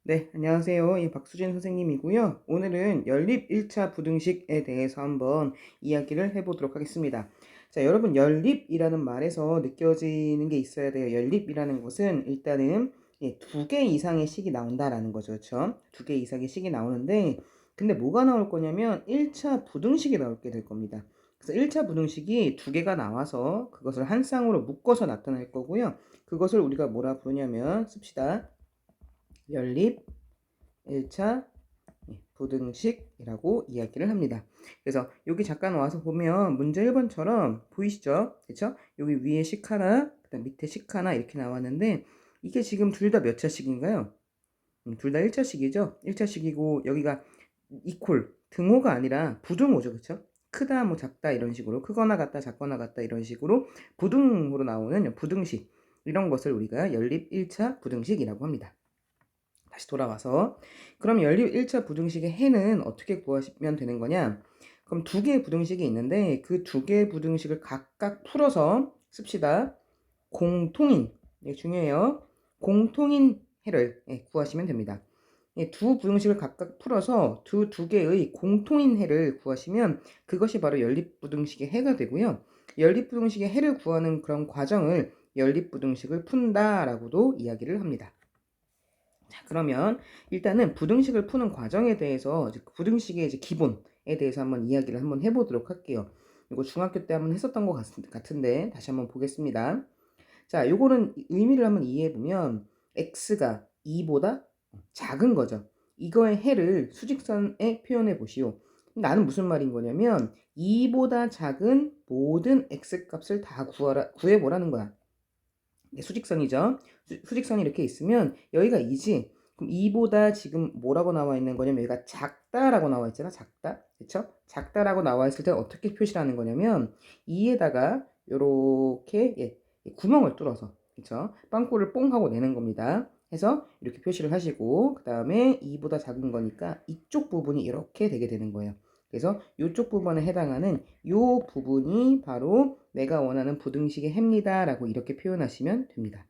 네, 안녕하세요. 박수진 선생님이고요. 오늘은 연립 1차 부등식에 대해서 한번 이야기를 해보도록 하겠습니다. 자, 여러분, 연립이라는 말에서 느껴지는 게 있어야 돼요. 연립이라는 것은 일단은 두 개 이상의 식이 나온다라는 거죠. 그렇죠? 두 개 이상의 식이 나오는데, 근데 뭐가 나올 거냐면 1차 부등식이 나올 게 될 겁니다. 그래서 1차 부등식이 두 개가 나와서 그것을 한 쌍으로 묶어서 나타날 거고요. 그것을 우리가 뭐라 부르냐면 씁시다. 연립 1차 부등식이라고 이야기를 합니다. 그래서 여기 잠깐 와서 보면 문제 1번처럼 보이시죠? 그렇죠? 여기 위에 식 하나, 그다음 밑에 식 하나 이렇게 나왔는데 이게 지금 둘 다 몇 차식인가요? 둘 다 1차식이죠? 1차식이고 여기가 이퀄, 등호가 아니라 부등호죠. 그렇죠? 크다, 뭐 작다 이런 식으로 크거나 같다, 작거나 같다 이런 식으로 부등호로 나오는 부등식 이런 것을 우리가 연립 1차 부등식이라고 합니다. 다시 돌아와서 그럼 연립 1차 부등식의 해는 어떻게 구하시면 되는 거냐? 그럼 두 개의 부등식이 있는데 그 두 개의 부등식을 각각 풀어서 씁시다. 공통인, 중요해요. 공통인 해를 구하시면 됩니다. 두 부등식을 각각 풀어서 두 개의 공통인 해를 구하시면 그것이 바로 연립부등식의 해가 되고요. 연립부등식의 해를 구하는 그런 과정을 연립부등식을 푼다라고도 이야기를 합니다. 자, 그러면 일단은 부등식을 푸는 과정에 대해서 부등식의 기본에 대해서 한번 이야기를 한번 해보도록 할게요. 이거 중학교 때 한번 했었던 것 같은데 다시 한번 보겠습니다. 자, 요거는 의미를 한번 이해해 보면 x가 2보다 작은 거죠. 이거의 해를 수직선에 표현해 보시오. 나는 무슨 말인 거냐면 2보다 작은 모든 x 값을 다 구해보라는 거야. 수직선이죠. 수직선이 이렇게 있으면 여기가 2지. 그럼 2보다 지금 뭐라고 나와 있는 거냐면 여기가 작다라고 나와 있잖아. 작다. 그쵸? 작다라고 나와 있을 때 어떻게 표시를 하는 거냐면 2에다가 요렇게 구멍을 뚫어서 그쵸? 빵꾸를 뽕 하고 내는 겁니다. 해서 이렇게 표시를 하시고 그 다음에 2보다 작은 거니까 이쪽 부분이 이렇게 되게 되는 거예요. 그래서 이쪽 부분에 해당하는 이 부분이 바로 내가 원하는 부등식의 해입니다 라고 이렇게 표현하시면 됩니다.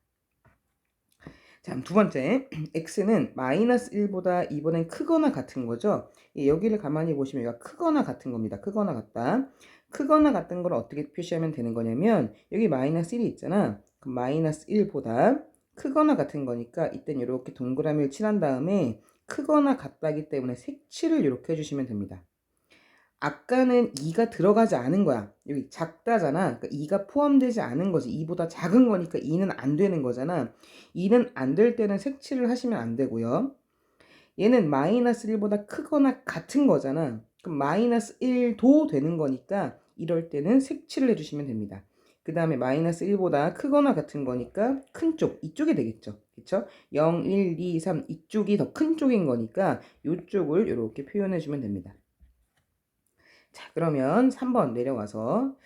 자, 두 번째 x는 마이너스 1보다 이번엔 크거나 같은 거죠. 여기를 가만히 보시면 여기가 크거나 같은 겁니다. 크거나 같다. 크거나 같은 걸 어떻게 표시하면 되는 거냐면 여기 마이너스 1이 있잖아. 그럼 마이너스 1보다 크거나 같은 거니까 이땐 이렇게 동그라미를 칠한 다음에 크거나 같다기 때문에 색칠을 이렇게 해주시면 됩니다. 아까는 2가 들어가지 않은 거야. 여기 작다잖아. 그러니까 2가 포함되지 않은 거지. 2보다 작은 거니까 2는 안 되는 거잖아. 2는 안 될 때는 색칠을 하시면 안 되고요. 얘는 마이너스 1보다 크거나 같은 거잖아. 그럼 마이너스 1도 되는 거니까 이럴 때는 색칠을 해주시면 됩니다. 그 다음에 마이너스 1보다 크거나 같은 거니까 큰 쪽, 이쪽이 되겠죠. 그쵸? 0, 1, 2, 3 이쪽이 더 큰 쪽인 거니까 이쪽을 이렇게 표현해주면 됩니다. 자, 그러면 3번 내려와서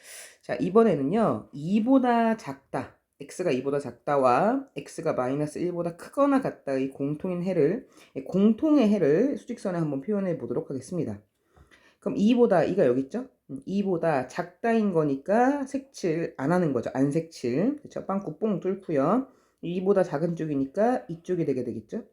자, 이번에는요. 2보다 작다. x가 2보다 작다와 x가 마이너스 1보다 크거나 같다의 공통인 해를 공통의 해를 수직선에 한번 표현해 보도록 하겠습니다. 그럼 2보다 2가 여기 있죠? 2보다 작다인 거니까 색칠 안 하는 거죠. 안 색칠. 그렇죠? 빵꾸 뽕 뚫고요. 2보다 작은 쪽이니까 이쪽이 되게 되겠죠?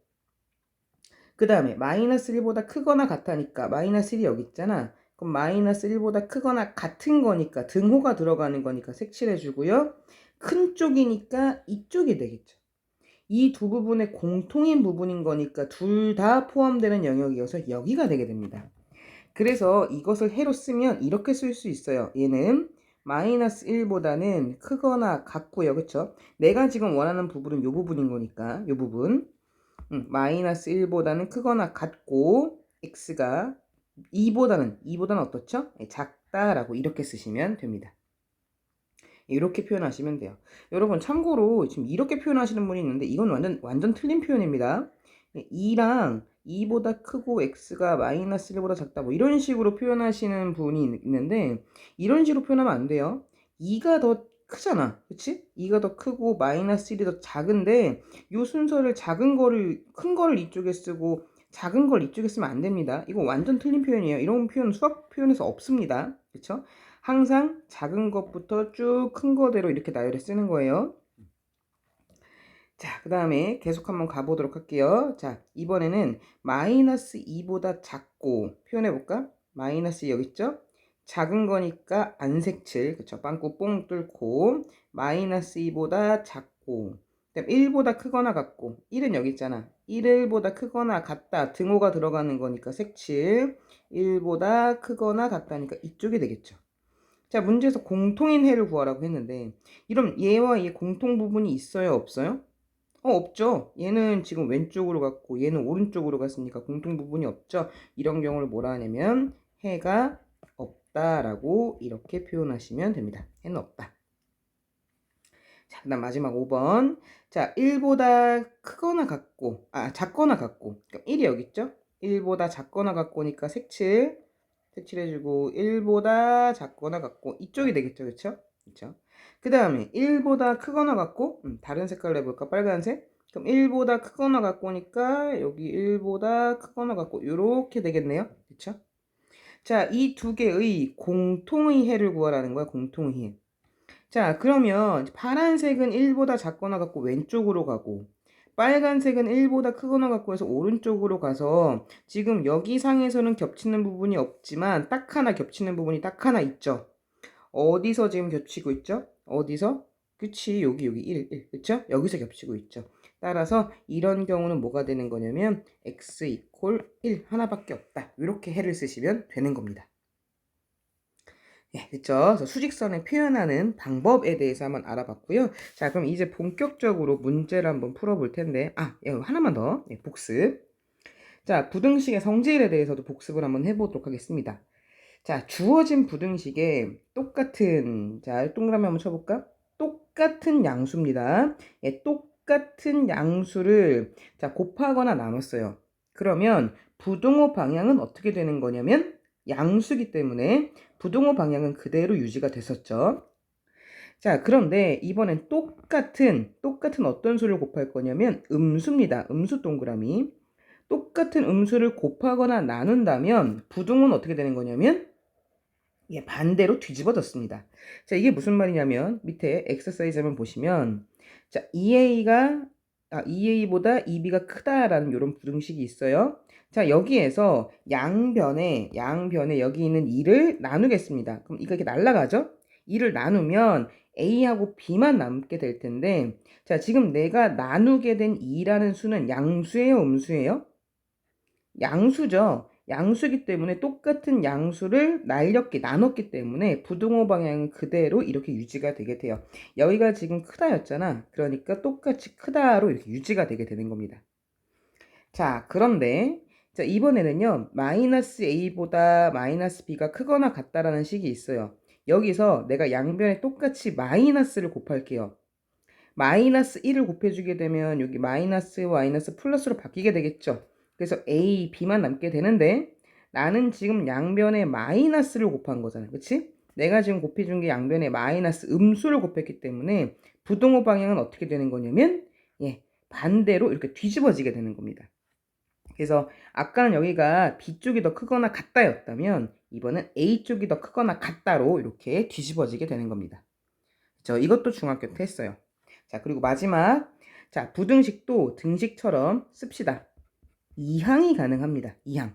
그 다음에 마이너스 1보다 크거나 같다니까 마이너스 1이 여기 있잖아. 그럼 마이너스 1보다 크거나 같은 거니까 등호가 들어가는 거니까 색칠해 주고요. 큰 쪽이니까 이쪽이 되겠죠. 이 두 부분의 공통인 부분인 거니까 둘 다 포함되는 영역이어서 여기가 되게 됩니다. 그래서 이것을 해로 쓰면 이렇게 쓸 수 있어요. 얘는 마이너스 1보다는 크거나 같고요. 그쵸? 내가 지금 원하는 부분은 이 부분인 거니까 이 부분 마이너스 1보다는 크거나 같고 x가 2보다는 어떻죠? 작다라고 이렇게 쓰시면 됩니다. 이렇게 표현하시면 돼요. 여러분 참고로 지금 이렇게 표현하시는 분이 있는데 이건 완전 틀린 표현입니다. 2랑 2보다 크고 x가 마이너스 1보다 작다 뭐 이런 식으로 표현하시는 분이 있는데 이런 식으로 표현하면 안 돼요. 2가 더 크잖아. 그치? 2가 더 크고 마이너스 1이 더 작은데 이 순서를 큰 거를 이쪽에 쓰고 작은 걸 이쪽에 쓰면 안 됩니다. 이거 완전 틀린 표현이에요. 이런 표현 수학 표현에서 없습니다. 그쵸? 항상 작은 것부터 쭉 큰 거대로 이렇게 나열해 쓰는 거예요. 자, 그 다음에 계속 한번 가보도록 할게요. 자, 이번에는 마이너스 2보다 작고 표현해볼까? 마이너스 여기 있죠? 작은 거니까 안색칠, 그쵸? 빵꾸 뽕 뚫고 마이너스 2보다 작고 그다음 1보다 크거나 같고 1은 여기 있잖아. 1보다 크거나 같다. 등호가 들어가는 거니까 색칠 1보다 크거나 같다니까 이쪽이 되겠죠. 자, 문제에서 공통인 해를 구하라고 했는데 이럼 얘와 얘 공통 부분이 있어요? 없어요? 없죠. 얘는 지금 왼쪽으로 갔고 얘는 오른쪽으로 갔으니까 공통 부분이 없죠. 이런 경우를 뭐라 하냐면 해가 없다라고 이렇게 표현하시면 됩니다. 해는 없다. 자, 그다음 마지막 5번. 자, 1보다 크거나 같고 작거나 같고 그러니까 1이 여기 있죠. 1보다 작거나 같고니까 색칠해주고 1보다 작거나 같고 이쪽이 되겠죠. 그쵸? 그쵸? 그 다음에 1보다 크거나 같고 다른 색깔로 해볼까? 빨간색. 그럼 1보다 크거나 같고니까 여기 1보다 크거나 같고 이렇게 되겠네요. 그쵸? 자, 이 두 개의 공통의 해를 구하라는 거야. 공통의 해. 자, 그러면 파란색은 1보다 작거나 같고 왼쪽으로 가고 빨간색은 1보다 크거나 같고 해서 오른쪽으로 가서 지금 여기 상에서는 겹치는 부분이 없지만 딱 하나 겹치는 부분이 딱 하나 있죠. 어디서 지금 겹치고 있죠? 어디서? 그치, 여기 1, 그쵸? 여기서 겹치고 있죠. 따라서 이런 경우는 뭐가 되는 거냐면 x 이퀄 1 하나밖에 없다. 이렇게 해를 쓰시면 되는 겁니다. 예, 그쵸? 그래서 수직선을 표현하는 방법에 대해서 한번 알아봤고요. 자, 그럼 이제 본격적으로 문제를 한번 풀어볼 텐데, 하나만 더, 복습. 자, 부등식의 성질에 대해서도 복습을 한번 해보도록 하겠습니다. 자, 주어진 부등식에 똑같은, 자, 동그라미 한번 쳐볼까? 똑같은 양수입니다. 예, 똑같은 양수를, 자, 곱하거나 나눴어요. 그러면 부등호 방향은 어떻게 되는 거냐면, 양수기 때문에 부등호 방향은 그대로 유지가 됐었죠. 자, 그런데 이번엔 똑같은 어떤 수를 곱할 거냐면 음수입니다. 음수 동그라미. 똑같은 음수를 곱하거나 나눈다면 부등호는 어떻게 되는 거냐면 이게 반대로 뒤집어졌습니다. 자, 이게 무슨 말이냐면 밑에 엑서사이즈 한번 보시면 자, 2a보다 2b가 크다라는 이런 부등식이 있어요. 자, 여기에서 양변에 여기 있는 2를 나누겠습니다. 그럼 이거 이렇게 날아가죠? 2를 나누면 a하고 b만 남게 될 텐데 자, 지금 내가 나누게 된 2라는 수는 양수예요, 음수예요? 양수죠. 양수기 때문에 똑같은 양수를 나눴기 때문에 부등호 방향은 그대로 이렇게 유지가 되게 돼요. 여기가 지금 크다였잖아. 그러니까 똑같이 크다로 이렇게 유지가 되게 되는 겁니다. 자, 그런데 자, 이번에는요. 마이너스 a보다 마이너스 b가 크거나 같다라는 식이 있어요. 여기서 내가 양변에 똑같이 마이너스를 곱할게요. 마이너스 1을 곱해주게 되면 여기 마이너스 마이너스 플러스로 바뀌게 되겠죠. 그래서 A, B만 남게 되는데 나는 지금 양변에 마이너스를 곱한 거잖아. 그치? 내가 지금 곱해준 게 양변에 마이너스 음수를 곱했기 때문에 부등호 방향은 어떻게 되는 거냐면 반대로 이렇게 뒤집어지게 되는 겁니다. 그래서 아까는 여기가 B 쪽이 더 크거나 같다였다면 이번엔 A 쪽이 더 크거나 같다로 이렇게 뒤집어지게 되는 겁니다. 이것도 중학교 때 했어요. 자, 그리고 마지막. 자, 부등식도 등식처럼 씁시다. 이항이 가능합니다. 이항.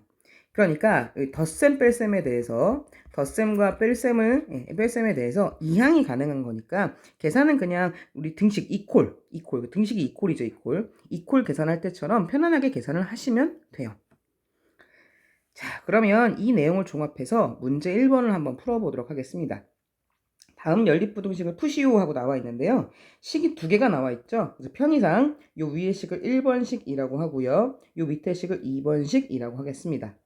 그러니까 덧셈 뺄셈에 대해서 덧셈과 뺄셈에 대해서 이항이 가능한 거니까 계산은 그냥 우리 등식 이퀄 등식이 이퀄이죠. 이퀄 계산할 때처럼 편안하게 계산을 하시면 돼요. 자, 그러면 이 내용을 종합해서 문제 1번을 한번 풀어보도록 하겠습니다. 다음 연립부등식을 푸시오 하고 나와 있는데요. 식이 두 개가 나와 있죠. 그래서 편의상 요 위에 식을 1번식이라고 하고요. 요 밑에 식을 2번식이라고 하겠습니다.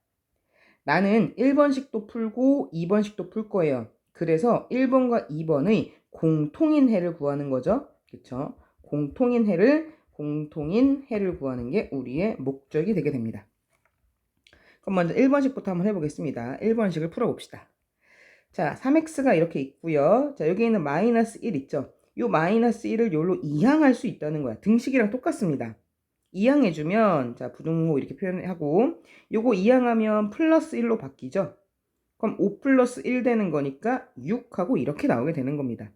나는 1번식도 풀고 2번식도 풀 거예요. 그래서 1번과 2번의 공통인 해를 구하는 거죠. 그쵸? 공통인 해를 구하는 게 우리의 목적이 되게 됩니다. 그럼 먼저 1번식부터 한번 해보겠습니다. 1번식을 풀어봅시다. 자, 3x가 이렇게 있고요. 자, 여기 있는 마이너스 1 있죠. 요 마이너스 1을 요로 이항할 수 있다는 거야. 등식이랑 똑같습니다. 이항해주면 자, 부등호 이렇게 표현하고 요거 이항하면 플러스 1로 바뀌죠. 그럼 5 플러스 1 되는 거니까 6하고 이렇게 나오게 되는 겁니다.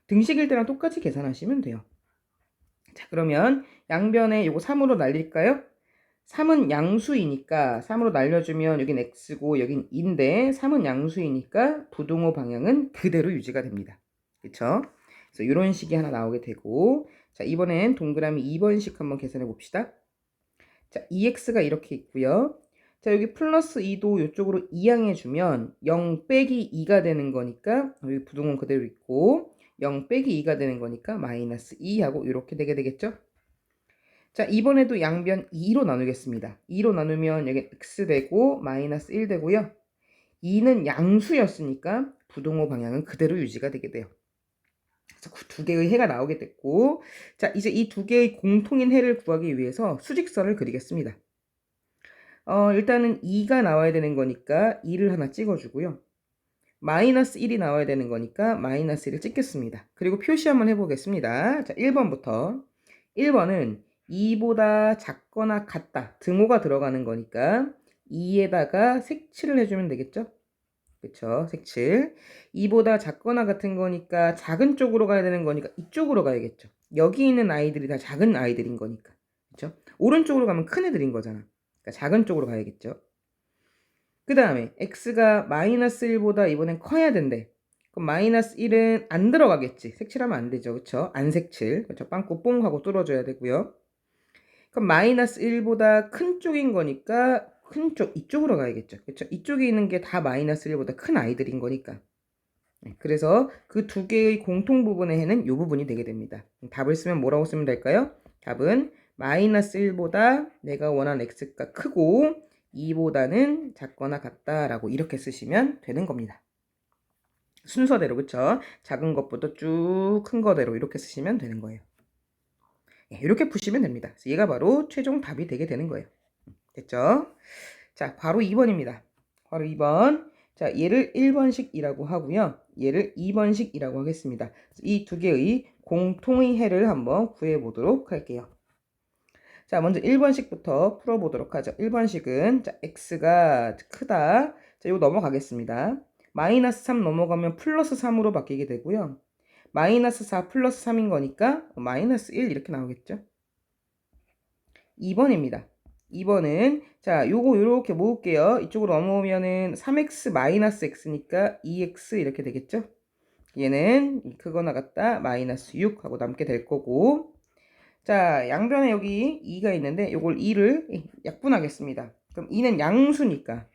등식일 때랑 똑같이 계산하시면 돼요. 자, 그러면 양변에 요거 3으로 날릴까요? 3은 양수이니까 3으로 날려주면 여긴 x고 여긴 2인데 3은 양수이니까 부등호 방향은 그대로 유지가 됩니다. 그쵸? 그래서 이런 식이 하나 나오게 되고, 자, 이번엔 동그라미 2번식 한번 계산해 봅시다. 자, 2x가 이렇게 있고요. 자, 여기 플러스 2도 이쪽으로 이항해주면 0 빼기 2가 되는 거니까 여기 부등호 그대로 있고 0 빼기 2가 되는 거니까 마이너스 2하고 이렇게 되게 되겠죠? 자, 이번에도 양변 2로 나누겠습니다. 2로 나누면 여기 x 되고 마이너스 1 되고요. 2는 양수였으니까 부등호 방향은 그대로 유지가 되게 돼요. 그래서 두 개의 해가 나오게 됐고, 자, 이제 이 두 개의 공통인 해를 구하기 위해서 수직선을 그리겠습니다. 일단은 2가 나와야 되는 거니까 2를 하나 찍어주고요. 마이너스 1이 나와야 되는 거니까 마이너스 1을 찍겠습니다. 그리고 표시 한번 해보겠습니다. 자, 1번부터. 1번은 2보다 작거나 같다. 등호가 들어가는 거니까 2에다가 색칠을 해주면 되겠죠? 그쵸? 색칠. 2보다 작거나 같은 거니까 작은 쪽으로 가야 되는 거니까 이쪽으로 가야겠죠. 여기 있는 아이들이 다 작은 아이들인 거니까. 그쵸? 오른쪽으로 가면 큰 애들인 거잖아. 그러니까 작은 쪽으로 가야겠죠. 그 다음에 x가 마이너스 1보다 이번엔 커야 된대. 그럼 마이너스 1은 안 들어가겠지. 색칠하면 안 되죠. 그쵸? 안 색칠. 그쵸? 빵꾸 뽕 하고 뚫어줘야 되고요. 그럼 마이너스 1보다 큰 쪽인 거니까 큰 쪽, 이쪽으로 가야겠죠. 그쵸? 이쪽에 있는 게 다 마이너스 1보다 큰 아이들인 거니까. 그래서 그 두 개의 공통 부분의 해는 이 부분이 되게 됩니다. 답을 쓰면 뭐라고 쓰면 될까요? 답은 마이너스 1보다 내가 원하는 x가 크고 2보다는 작거나 같다라고 이렇게 쓰시면 되는 겁니다. 순서대로, 그쵸? 작은 것부터 쭉 큰 거대로 이렇게 쓰시면 되는 거예요. 이렇게 푸시면 됩니다. 그래서 얘가 바로 최종 답이 되게 되는 거예요. 됐죠? 자, 바로 2번입니다. 바로 2번. 자, 얘를 1번식이라고 하고요. 얘를 2번식이라고 하겠습니다. 이 두 개의 공통의 해를 한번 구해보도록 할게요. 자, 먼저 1번식부터 풀어보도록 하죠. 1번식은 자, x가 크다. 자, 이거 넘어가겠습니다. 마이너스 3 넘어가면 플러스 3으로 바뀌게 되고요. 마이너스 4 플러스 3인 거니까 마이너스 1 이렇게 나오겠죠. 2번입니다. 2번은 자, 요거 요렇게 모을게요. 이쪽으로 넘어오면은 3x 마이너스 x니까 2x 이렇게 되겠죠. 얘는 크거나 같다 마이너스 6 하고 남게 될 거고, 자, 양변에 여기 2가 있는데 요걸 2를 약분하겠습니다. 그럼 2는 양수니까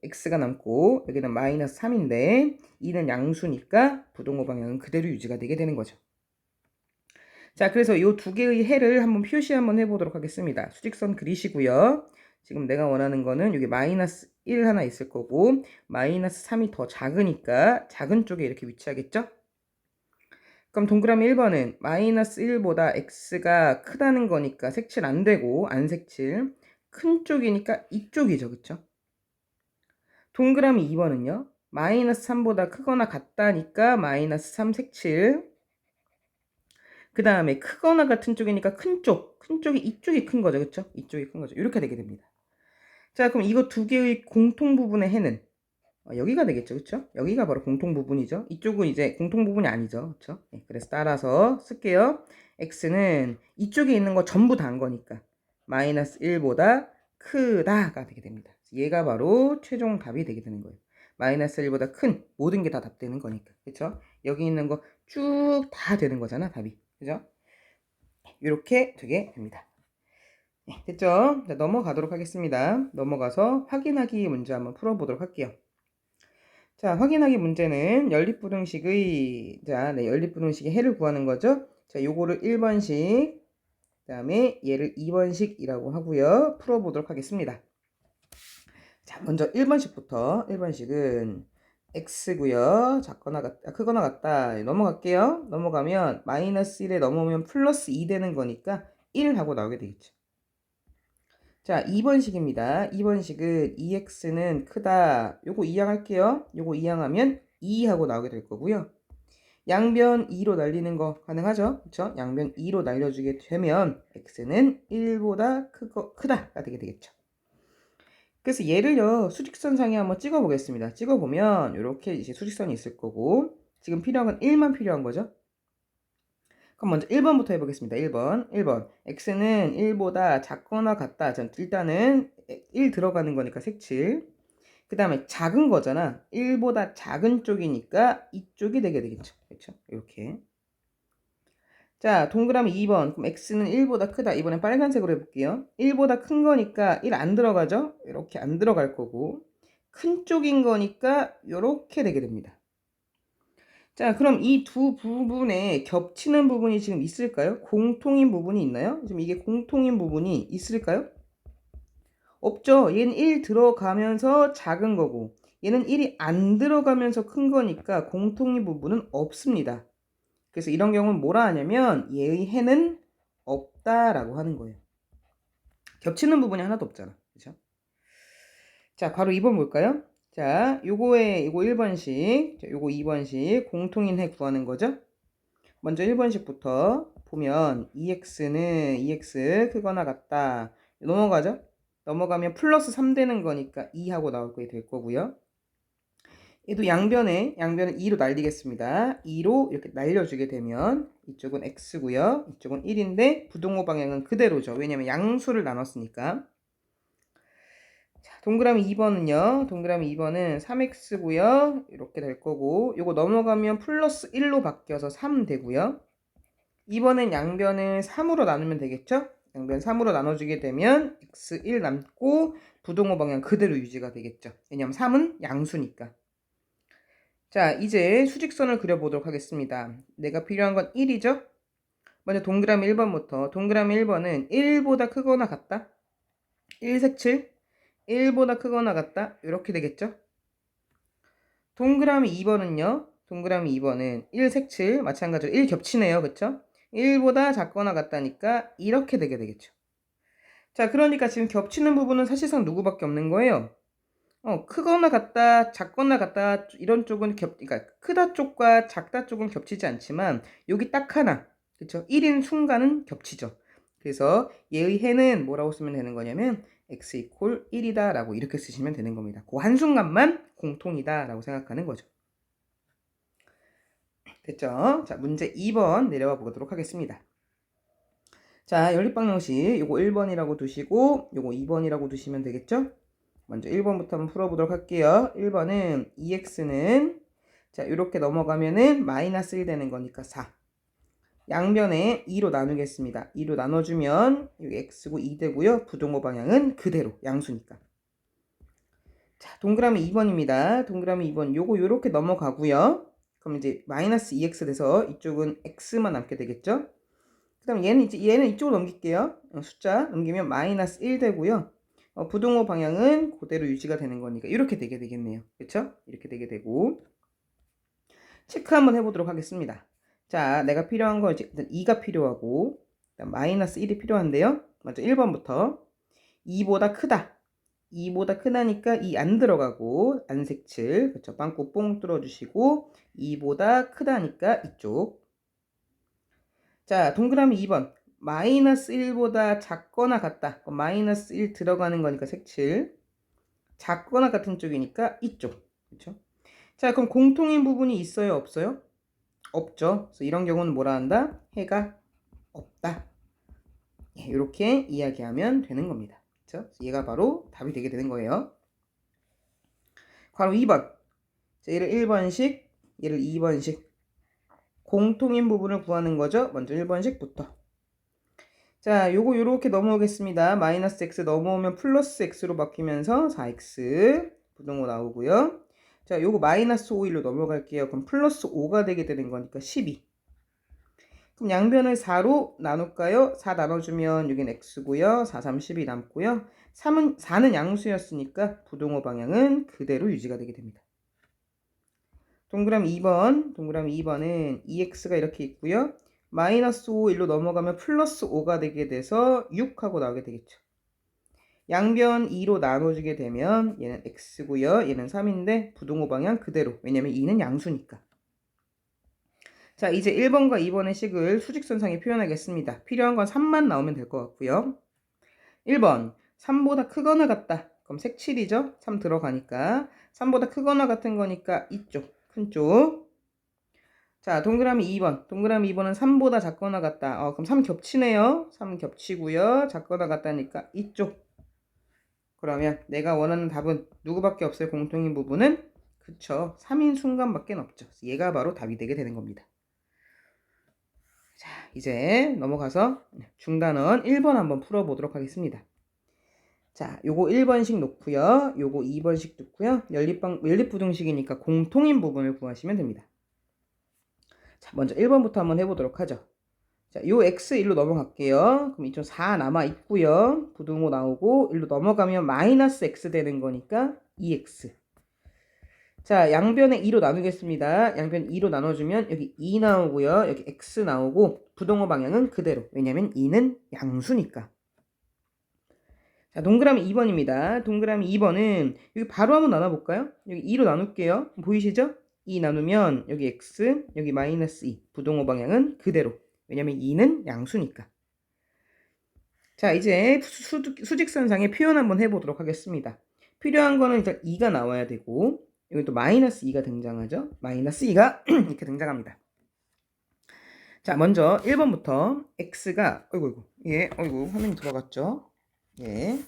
x가 남고 여기는 마이너스 3인데 2는 양수니까 부등호 방향은 그대로 유지가 되게 되는 거죠. 자, 그래서 이 두 개의 해를 한번 표시 한번 해보도록 하겠습니다. 수직선 그리시고요. 지금 내가 원하는 거는 여기 마이너스 1 하나 있을 거고 마이너스 3이 더 작으니까 작은 쪽에 이렇게 위치하겠죠? 그럼 동그라미 1번은 마이너스 1보다 x가 크다는 거니까 색칠 안 되고 안 색칠. 큰 쪽이니까 이쪽이죠. 그쵸? 동그라미 2번은요. 마이너스 3보다 크거나 같다니까 마이너스 3 색칠. 그 다음에 크거나 같은 쪽이니까 큰 쪽이 이쪽이 큰 거죠. 그쵸? 이쪽이 큰 거죠. 이렇게 되게 됩니다. 자, 그럼 이거 두 개의 공통 부분의 해는 여기가 되겠죠. 그쵸? 여기가 바로 공통 부분이죠. 이쪽은 이제 공통 부분이 아니죠. 그쵸? 네, 그래서 따라서 쓸게요. x는 이쪽에 있는 거 전부 다 한 거니까 마이너스 1보다 크다가 되게 됩니다. 얘가 바로 최종 답이 되게 되는 거예요. 마이너스 1보다 큰 모든 게 다 답되는 거니까. 그쵸? 여기 있는 거 쭉 다 되는 거잖아. 답이. 그죠? 이렇게 되게 됩니다. 네, 됐죠? 자, 넘어가도록 하겠습니다. 넘어가서 확인하기 문제 한번 풀어보도록 할게요. 자, 확인하기 문제는 연립부등식의 연립부등식의 해를 구하는 거죠. 자, 요거를 1번식, 그 다음에 얘를 2번식이라고 하고요. 풀어보도록 하겠습니다. 자, 먼저 1번식부터 1번식은 x고요. 작거나 같다, 크거나 같다. 넘어갈게요. 넘어가면 마이너스 1에 넘어오면 플러스 2 되는 거니까 1 하고 나오게 되겠죠. 자, 2번식입니다. 2번식은 2x는 크다. 요거 이항할게요. 요거 이항하면 2 하고 나오게 될 거고요. 양변 2로 날리는 거 가능하죠? 그쵸? 양변 2로 날려주게 되면 x는 1보다 크다가 되게 되겠죠. 그래서 얘를요, 수직선상에 한번 찍어 보겠습니다. 찍어 보면 이렇게 이제 수직선이 있을 거고, 지금 필요한 건 1만 필요한 거죠. 그럼 먼저 1번부터 해보겠습니다. 1번. x는 1보다 작거나 같다. 전 일단은 1 들어가는 거니까 색칠. 그 다음에 작은 거잖아. 1보다 작은 쪽이니까 이쪽이 되게 되겠죠. 그렇죠? 이렇게. 자, 동그라미 2번. 그럼 x는 1보다 크다. 이번엔 빨간색으로 해볼게요. 1보다 큰 거니까 1 안 들어가죠? 이렇게 안 들어갈 거고. 큰 쪽인 거니까 이렇게 되게 됩니다. 자, 그럼 이 두 부분에 겹치는 부분이 지금 있을까요? 공통인 부분이 있나요? 지금 이게 공통인 부분이 있을까요? 없죠. 얘는 1 들어가면서 작은 거고 얘는 1이 안 들어가면서 큰 거니까 공통인 부분은 없습니다. 그래서 이런 경우는 뭐라 하냐면 얘의 해는 없다라고 하는 거예요. 겹치는 부분이 하나도 없잖아. 그렇죠? 자, 바로 2번 볼까요? 자, 요거 1번씩, 자, 요거 2번씩 공통인 해 구하는 거죠. 먼저 1번씩부터 보면 EX는 EX 크거나 같다. 넘어가죠? 넘어가면 플러스 3 되는 거니까 2하고 나올 게 될 거고요. 얘도 양변을 2로 날리겠습니다. 2로 이렇게 날려주게 되면 이쪽은 X고요. 이쪽은 1인데 부동호 방향은 그대로죠. 왜냐면 양수를 나눴으니까. 자, 동그라미 2번은요. 동그라미 2번은 3X고요. 이렇게 될 거고 요거 넘어가면 플러스 1로 바뀌어서 3 되고요. 2번은 양변을 3으로 나누면 되겠죠? 양변 3으로 나눠주게 되면 x1 남고 부동호 방향 그대로 유지가 되겠죠. 왜냐면 3은 양수니까. 자, 이제 수직선을 그려보도록 하겠습니다. 내가 필요한 건 1이죠? 먼저 동그라미 1번부터. 동그라미 1번은 1보다 크거나 같다. 1색칠 1보다 크거나 같다. 이렇게 되겠죠? 동그라미 2번은요. 동그라미 2번은 1색칠 마찬가지로 1 겹치네요. 그쵸? 1보다 작거나 같다니까 이렇게 되게 되겠죠. 자, 그러니까 지금 겹치는 부분은 사실상 누구밖에 없는 거예요. 크거나 같다, 작거나 같다 이런 쪽은 그러니까 크다 쪽과 작다 쪽은 겹치지 않지만 여기 딱 하나, 그렇죠? 1인 순간은 겹치죠. 그래서 얘의 해는 뭐라고 쓰면 되는 거냐면 x 이퀄 1이다 라고 이렇게 쓰시면 되는 겁니다. 그 한순간만 공통이다 라고 생각하는 거죠. 됐죠? 자, 문제 2번 내려와 보도록 하겠습니다. 자, 연립방정식 요거 1번이라고 두시고 요거 2번이라고 두시면 되겠죠? 먼저 1번부터 한번 풀어보도록 할게요. 1번은 2x는 자, 이렇게 넘어가면은 마이너스 1 되는 거니까 4. 양변에 2로 나누겠습니다. 2로 나눠주면 여기 x고 2 되고요. 부동호 방향은 그대로 양수니까. 자, 동그라미 2번입니다. 동그라미 2번 요거 요렇게 넘어가고요. 그럼 이제 마이너스 2x 돼서 이쪽은 x만 남게 되겠죠? 그 다음 얘는 이쪽으로 넘길게요. 숫자 넘기면 마이너스 1 되고요. 부동호 방향은 그대로 유지가 되는 거니까 이렇게 되게 되겠네요. 그렇죠? 이렇게 되게 되고 체크 한번 해보도록 하겠습니다. 자, 내가 필요한 거 이제 일단 2가 필요하고 마이너스 1이 필요한데요. 먼저 1번부터 2보다 크다. 2보다 크다니까 2 안 들어가고 안색칠 그렇죠? 빵꾸 뽕 뚫어주시고 2보다 크다니까 이쪽. 자, 동그라미 2번 마이너스 1보다 작거나 같다. 마이너스 1 들어가는 거니까 색칠. 작거나 같은 쪽이니까 이쪽. 그렇죠? 자, 그럼 공통인 부분이 있어요, 없어요? 없죠. 그래서 이런 경우는 뭐라 한다? 해가 없다. 이렇게 이야기하면 되는 겁니다. 그렇죠? 얘가 바로 답이 되게 되는 거예요. 바로 2번. 자, 얘를 1번식, 얘를 2번식. 공통인 부분을 구하는 거죠. 먼저 1번식부터. 자, 요거 요렇게 넘어오겠습니다. 마이너스 x 넘어오면 플러스 x로 바뀌면서 4x 부동호 나오고요. 자, 요거 마이너스 5일로 넘어갈게요. 그럼 플러스 5가 되게 되는 거니까 12. 그럼 양변을 4로 나눌까요? 4 나눠주면 여긴 x고요. 4, 3, 12 남고요. 4는 양수였으니까 부동호 방향은 그대로 유지가 되게 됩니다. 동그라미 2번은 2x가 이렇게 있고요. 마이너스 5 1로 넘어가면 플러스 5가 되게 돼서 6하고 나오게 되겠죠. 양변 2로 나눠주게 되면 얘는 x고요. 얘는 3인데 부동호 방향 그대로. 왜냐면 2는 양수니까. 자, 이제 1번과 2번의 식을 수직선상에 표현하겠습니다. 필요한 건 3만 나오면 될 것 같고요. 1번 3보다 크거나 같다. 그럼 색칠이죠. 3 들어가니까 3보다 크거나 같은 거니까 이쪽 큰 쪽. 자, 동그라미 2번. 동그라미 2번은 3보다 작거나 같다. 그럼 3 겹치네요. 3 겹치고요. 작거나 같다니까 이쪽. 그러면 내가 원하는 답은 누구밖에 없어요? 공통인 부분은? 그쵸. 3인 순간밖에 없죠. 얘가 바로 답이 되게 되는 겁니다. 자, 이제 넘어가서 중단원 1번 한번 풀어보도록 하겠습니다. 자, 요거 1번씩 놓고요. 요거 2번씩 놓고요. 연립부등식이니까 공통인 부분을 구하시면 됩니다. 자, 먼저 1번부터 한번 해보도록 하죠. 자, 요 x 1로 넘어갈게요. 그럼 이쪽 4 남아 있고요. 부등호 나오고 1로 넘어가면 마이너스 x 되는 거니까 2x. 자, 양변에 2로 나누겠습니다. 양변 2로 나눠주면 여기 2 나오고요. 여기 x 나오고 부등호 방향은 그대로. 왜냐면 2는 양수니까. 자, 동그라미 2번입니다. 동그라미 2번은 여기 바로 한번 나눠볼까요? 여기 2로 나눌게요. 보이시죠? 2 나누면 여기 x, 여기 마이너스 2. 부등호 방향은 그대로. 왜냐면 2는 양수니까. 자, 이제 수직선상의 표현 한번 해보도록 하겠습니다. 필요한 거는 일단 2가 나와야 되고 여기 또 마이너스 2가 등장하죠. 마이너스 2가 이렇게 등장합니다. 자, 먼저 1번부터 x가 화면이 들어갔죠. 예.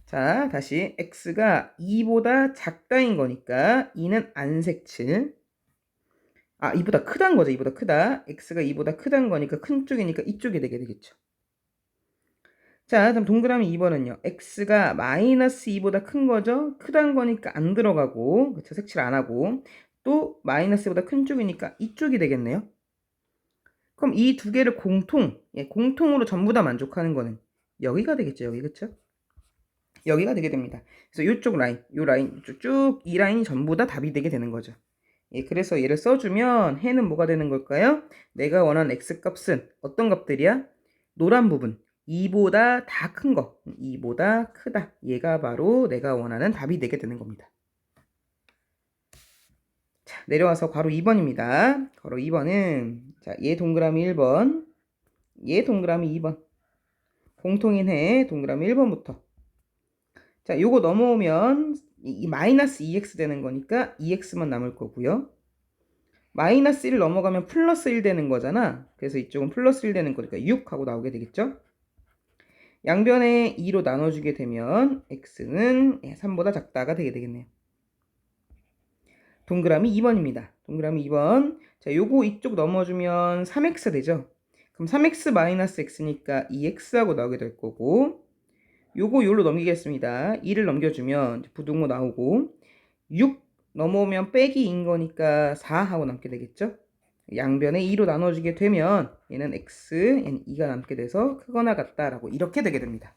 자, 다시 x가 2보다 작다인 거니까 2는 안 색칠. 2보다 크다는 거죠. 2보다 크다. x가 2보다 크다는 거니까 큰 쪽이니까 이쪽이 되게 되겠죠. 자, 다음 동그라미 2번은요. x가 마이너스 2보다 큰 거죠. 크다는 거니까 안 들어가고, 그쵸? 색칠 안 하고, 또 마이너스보다 큰 쪽이니까 이쪽이 되겠네요. 그럼 이 두 개를 공통으로 전부 다 만족하는 거는 여기가 되겠죠. 여기, 그쵸? 여기가 되게 됩니다. 그래서 이쪽 라인, 이 라인, 쭉 이 라인이 전부 다 답이 되게 되는 거죠. 예, 그래서 얘를 써주면 해는 뭐가 되는 걸까요? 내가 원하는 x값은 어떤 값들이야? 노란 부분. 2보다 다 큰 거. 2보다 크다. 얘가 바로 내가 원하는 답이 되게 되는 겁니다. 자, 내려와서 괄호 2번입니다. 괄호 2번은 자, 얘 동그라미 1번. 얘 동그라미 2번. 공통인 해 동그라미 1번부터. 자, 요거 넘어오면 이 마이너스 2x 되는 거니까 2x만 남을 거고요. 마이너스 1 넘어가면 플러스 1 되는 거잖아. 그래서 이쪽은 플러스 1 되는 거니까 6 하고 나오게 되겠죠. 양변에 2로 나눠주게 되면 x는 3보다 작다가 되게 되겠네요. 동그라미 2번입니다. 동그라미 2번. 자, 요거 이쪽 넘어주면 3x 되죠. 그럼 3x 마이너스 x니까 2x 하고 나오게 될 거고, 요거 요로 넘기겠습니다. 2를 넘겨주면 부등호 나오고 6 넘어오면 빼기 2인 거니까 4 하고 남게 되겠죠. 양변에 2로 나눠주게 되면 얘는 x, 얘는 2가 남게 돼서 크거나 같다라고 이렇게 되게 됩니다.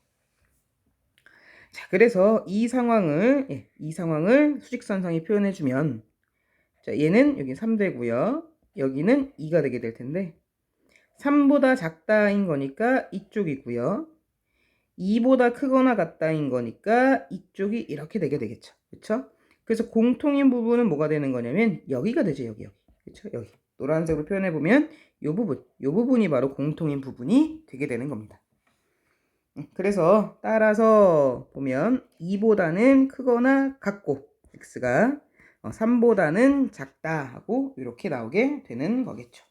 자, 그래서 이 상황을 수직선상에 표현해주면 자, 얘는 여기 3 되고요. 여기는 2가 되게 될 텐데 3보다 작다인 거니까 이쪽이고요. 2보다 크거나 같다인 거니까 이쪽이 이렇게 되게 되겠죠. 그렇죠? 그래서 공통인 부분은 뭐가 되는 거냐면 여기가 되죠. 여기. 그렇죠? 여기. 노란색으로 표현해 보면 요 부분이 바로 공통인 부분이 되게 되는 겁니다. 그래서 따라서 보면 2보다는 크거나 같고 x가 3보다는 작다 하고 이렇게 나오게 되는 거겠죠.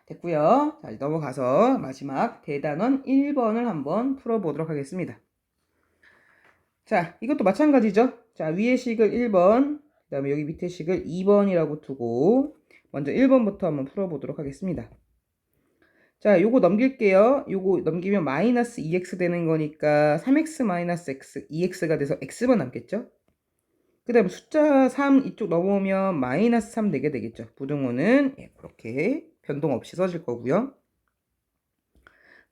됐고요. 자, 넘어가서 마지막 대단원 1번을 한번 풀어보도록 하겠습니다. 자, 이것도 마찬가지죠. 자, 위에 식을 1번, 그 다음에 여기 밑에 식을 2번이라고 두고 먼저 1번부터 한번 풀어보도록 하겠습니다. 자, 요거 넘길게요. 요거 넘기면 마이너스 2x 되는 거니까 3x 마이너스 x, 2x가 돼서 x만 남겠죠. 그 다음에 숫자 3 이쪽 넘어오면 마이너스 3 되게 되겠죠. 부등호는 그렇게 변동 없이 써질 거고요.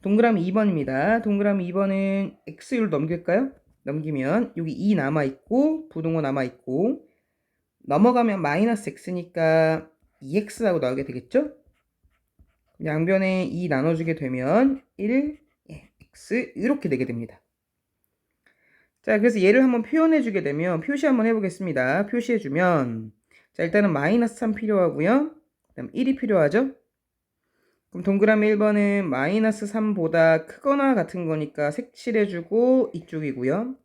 동그라미 2번입니다. 동그라미 2번은 x율 넘길까요? 넘기면 여기 2 남아있고 부등호 남아있고 넘어가면 마이너스 x니까 2x라고 나오게 되겠죠? 양변에 2 나눠주게 되면 1, x 이렇게 되게 됩니다. 자, 그래서 얘를 한번 표현해주게 되면 표시 한번 해보겠습니다. 표시해주면 자, 일단은 마이너스 3 필요하고요. 그 다음 1이 필요하죠? 그럼 동그라미 1번은 마이너스 3보다 크거나 같은 거니까 색칠해주고 이쪽이고요.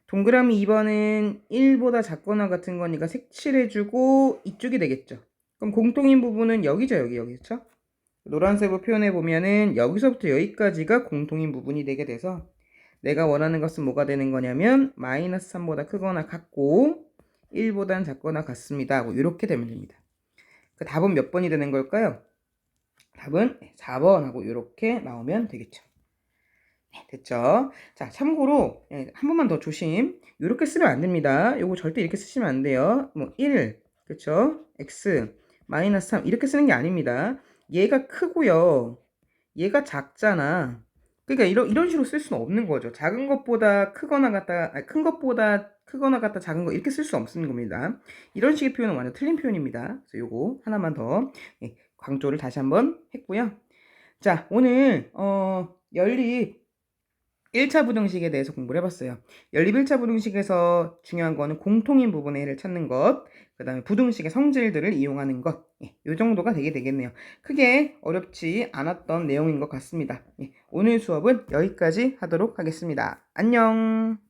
동그라미 2번은 1보다 작거나 같은 거니까 색칠해주고 이쪽이 되겠죠. 그럼 공통인 부분은 여기죠, 여기, 그렇죠? 노란색으로 표현해 보면은 여기서부터 여기까지가 공통인 부분이 되게 돼서 내가 원하는 것은 뭐가 되는 거냐면 마이너스 3보다 크거나 같고 1보단 작거나 같습니다. 이렇게 되면 됩니다. 그 답은 몇 번이 되는 걸까요? 답은 4번 하고 이렇게 나오면 되겠죠. 네, 됐죠? 자, 참고로 한 번만 더 조심. 이렇게 쓰면 안 됩니다. 요거 절대 이렇게 쓰시면 안 돼요. 뭐 1, 그쵸? x, 마이너스 3 이렇게 쓰는 게 아닙니다. 얘가 크고요. 얘가 작잖아. 그러니까 이런 식으로 쓸 수는 없는 거죠. 작은 것보다 크거나 같다, 아니, 큰 것보다 크거나 같다, 작은 거 이렇게 쓸 수 없는 겁니다. 이런 식의 표현은 완전 틀린 표현입니다. 그래서 요거 하나만 더 강조를 다시 한번 했고요. 자, 오늘 연립 1차 부등식에 대해서 공부를 해봤어요. 연립 1차 부등식에서 중요한 거는 공통인 부분의 해를 찾는 것, 그 다음에 부등식의 성질들을 이용하는 것, 이 정도가 되겠네요. 크게 어렵지 않았던 내용인 것 같습니다. 오늘 수업은 여기까지 하도록 하겠습니다. 안녕!